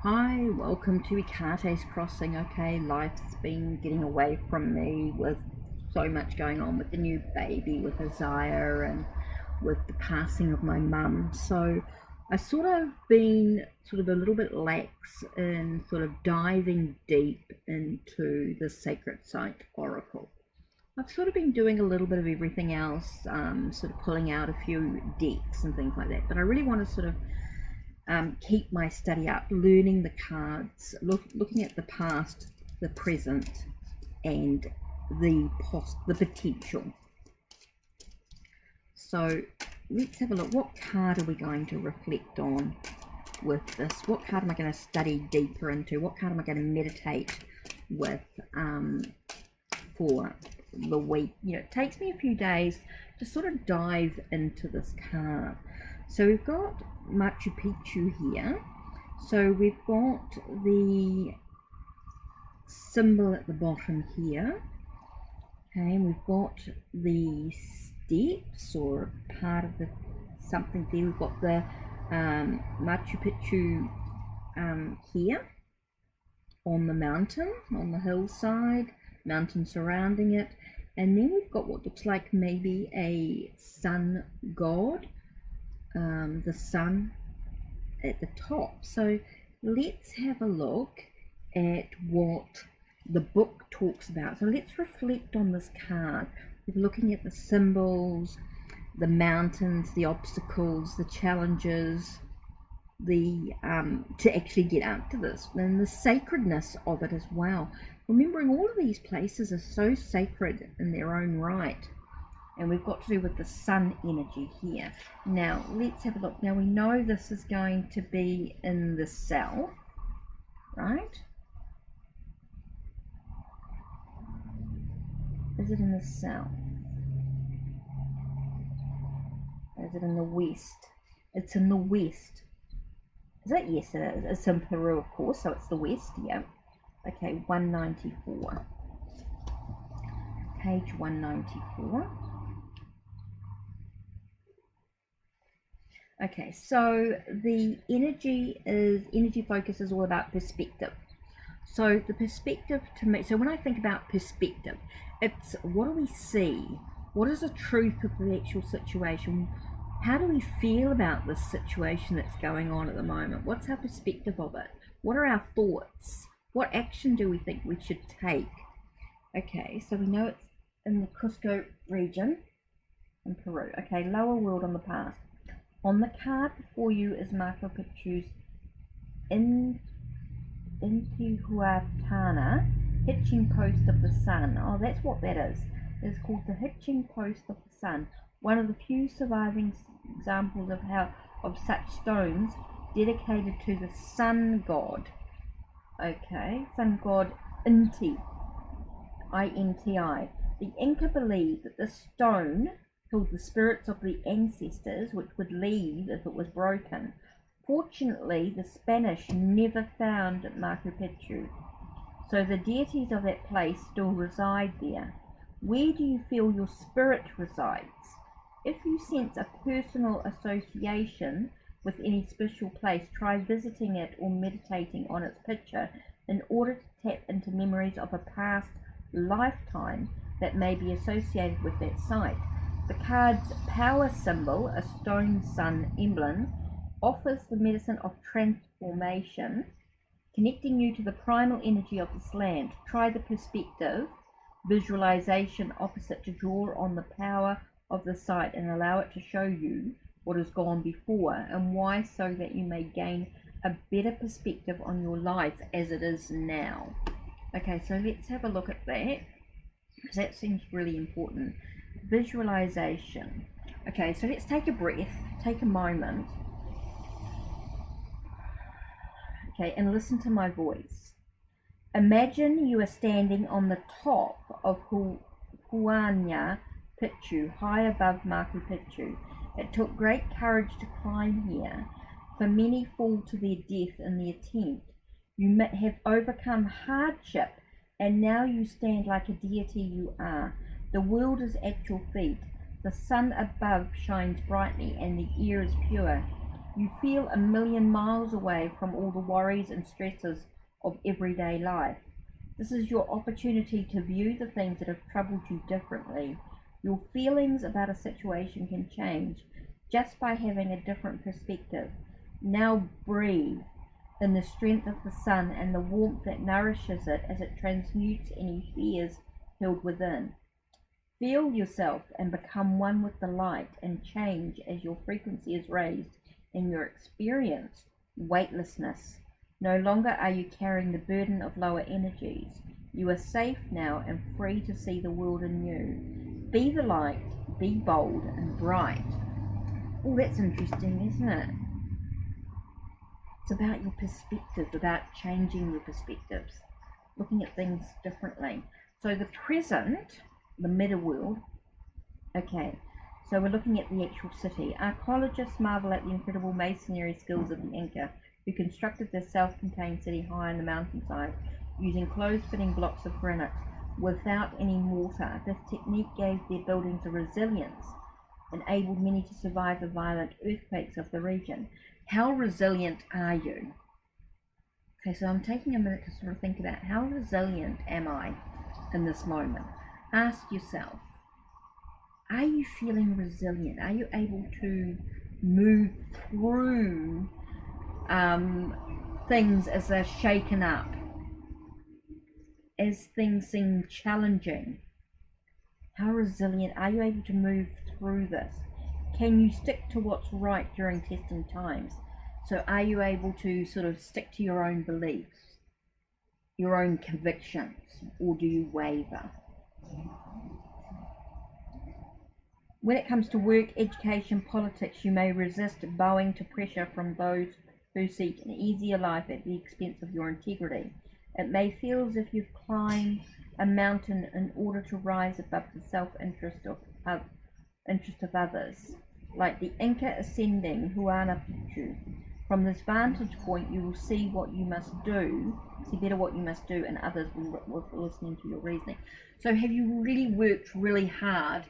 Hi, welcome to HeKate's Crossing. Okay, life's been getting away from me with so much going on with the new baby, with Isaiah, and with the passing of my mum. So I sort of been sort of a little bit lax in sort of diving deep into the Sacred Site Oracle. I've sort of been doing a little bit of everything else, sort of pulling out a few decks and things like that, but I really want to sort of keep my study up, learning the cards, looking at the past, the present, and the potential. So let's have a look. What card are we going to reflect on with this? What card am I going to study deeper into? What card am I going to meditate with for the week? It takes me a few days to sort of dive into this card. So we've got Machu Picchu here. So we've got the symbol at the bottom here. Okay, and we've got the steps or part of the something there. We've got the Machu Picchu here on the mountain, on the hillside, mountain surrounding it. And then we've got what looks like maybe a sun god. The sun at the top. So let's have a look at what the book talks about. So let's reflect on this card. We're looking at the symbols, the mountains, the obstacles, the challenges, the to actually get up to this, and the sacredness of it as well. Remembering all of these places are so sacred in their own right. And we've got to do with the sun energy here. Now, let's have a look. Now, we know this is going to be in the south, right? Is it in the south? Is it in the west? It's in the west. Is it? Yes, it is. It's in Peru, of course, so it's the west, yeah. Okay, 194. Page 194. Okay, so the energy focus is all about perspective. So the perspective to me, so when I think about perspective, it's what do we see? What is the truth of the actual situation? How do we feel about this situation that's going on at the moment? What's our perspective of it? What are our thoughts? What action do we think we should take? Okay, so we know it's in the Cusco region in Peru. Okay, lower world on the past. On the card before you is Machu Picchu's Intihuatana, hitching post of the sun. Oh, that's what that is. It's called the hitching post of the sun. One of the few surviving examples of such stones dedicated to the sun god. Okay, sun god Inti, I-N-T-I. The Inca believed that this stone held the spirits of the ancestors, which would leave if it was broken. Fortunately, the Spanish never found Machu Picchu, so the deities of that place still reside there. Where do you feel your spirit resides? If you sense a personal association with any special place, try visiting it or meditating on its picture in order to tap into memories of a past lifetime that may be associated with that site. The card's power symbol, a stone sun emblem, offers the medicine of transformation, connecting you to the primal energy of this land. Try the perspective visualization opposite to draw on the power of the site and allow it to show you what has gone before and why, so that you may gain a better perspective on your life as it is now. Okay, so let's have a look at that, because that seems really important. Visualization. Okay, so let's take a breath, take a moment, okay, and listen to my voice. Imagine you are standing on the top of Huayna Picchu, high above Machu Picchu. It took great courage to climb here, for many fall to their death in the attempt. You have overcome hardship, and now you stand like a deity you are. The world is at your feet. The sun above shines brightly, and the air is pure. You feel a million miles away from all the worries and stresses of everyday life. This is your opportunity to view the things that have troubled you differently. Your feelings about a situation can change just by having a different perspective. Now breathe in the strength of the sun and the warmth that nourishes it as it transmutes any fears held within. Feel yourself and become one with the light and change as your frequency is raised and your experience weightlessness. No longer are you carrying the burden of lower energies. You are safe now and free to see the world anew. Be the light, be bold and bright. Oh, that's interesting, isn't it? It's about your perspective, about changing your perspectives, looking at things differently. So the present, the meta world, okay, so we're looking at the actual city. Archaeologists marvel at the incredible masonry skills of the Inca, who constructed this self-contained city high on the mountainside using close-fitting blocks of granite without any mortar. This technique gave their buildings a resilience, enabled many to survive the violent earthquakes of the region. How resilient are you? Okay, so I'm taking a minute to sort of think about how resilient am I in this moment. Ask yourself, are you feeling resilient? Are you able to move through things as they're shaken up, as things seem challenging? How resilient are you able to move through this? Can you stick to what's right during testing times? So are you able to sort of stick to your own beliefs, your own convictions, or do you waver? When it comes to work, education, politics, you may resist bowing to pressure from those who seek an easier life at the expense of your integrity. It may feel as if you've climbed a mountain in order to rise above the self-interest of others, like the Inca ascending Huayna Picchu. From this vantage point, you will see what you must do, see better what you must do, and others will listening to your reasoning. So have you really worked really hard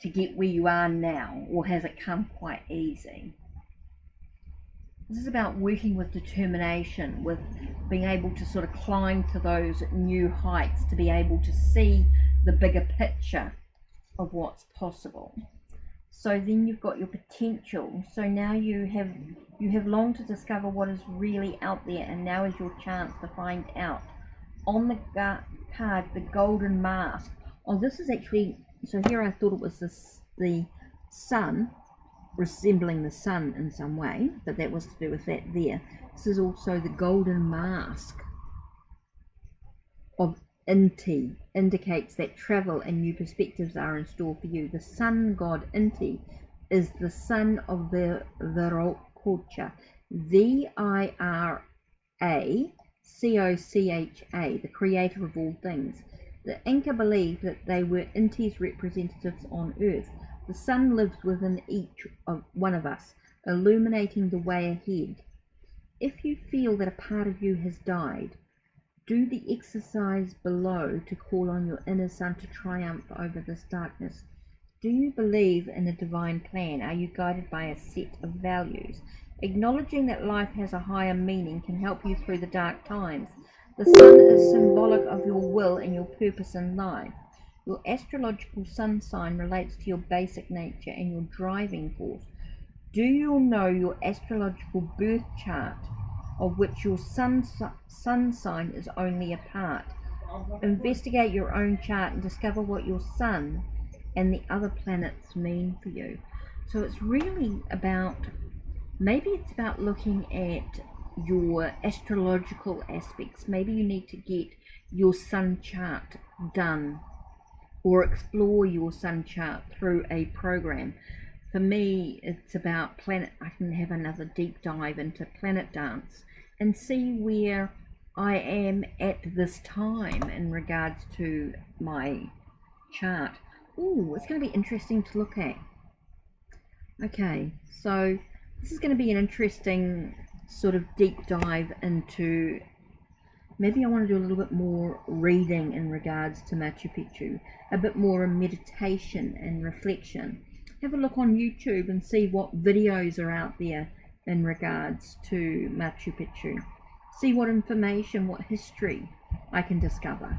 to get where you are now, or has it come quite easy? This is about working with determination, with being able to sort of climb to those new heights, to be able to see the bigger picture of what's possible. So then you've got your potential. So now you have longed to discover what is really out there, and now is your chance to find out. On the card, the golden mask. Oh, this is actually, so here I thought it was the sun, resembling the sun in some way, but that was to do with that there. This is also the golden mask of Inti, indicates that travel and new perspectives are in store for you. The sun god Inti is the son of the Viracocha, Viracocha, the creator of all things. The Inca believed that they were Inti's representatives on earth. The sun lives within each of one of us, illuminating the way ahead. If you feel that a part of you has died, do the exercise below to call on your inner sun to triumph over this darkness. Do you believe in a divine plan? Are you guided by a set of values? Acknowledging that life has a higher meaning can help you through the dark times. The sun is symbolic of your will and your purpose in life. Your astrological sun sign relates to your basic nature and your driving force. Do you know your astrological birth chart, of which your sun sign is only a part? Investigate your own chart and discover what your sun and the other planets mean for you. So it's really about, maybe it's about looking at your astrological aspects. Maybe you need to get your sun chart done, or explore your sun chart through a program. For me, it's about planet. I can have another deep dive into planet dance and see where I am at this time in regards to my chart. Ooh, it's going to be interesting to look at. Okay, so this is going to be an interesting sort of deep dive into, maybe I want to do a little bit more reading in regards to Machu Picchu, a bit more meditation and reflection. Have a look on YouTube and see what videos are out there in regards to Machu Picchu. See what information, what history I can discover.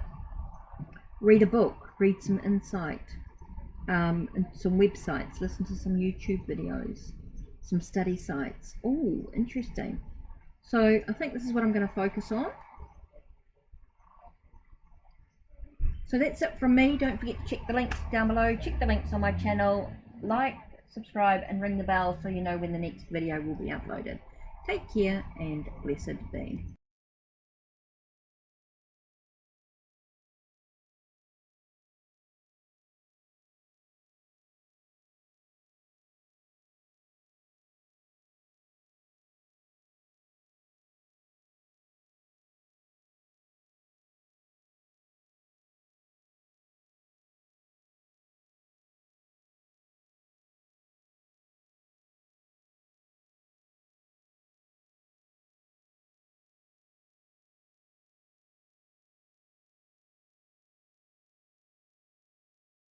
Read a book, read some insight, and some websites, listen to some YouTube videos, some study sites. Oh, interesting. So I think this is what I'm going to focus on. So that's it from me. Don't forget to check the links down below. Check the links on my channel. Like, subscribe, and ring the bell so you know when the next video will be uploaded. Take care and blessed be.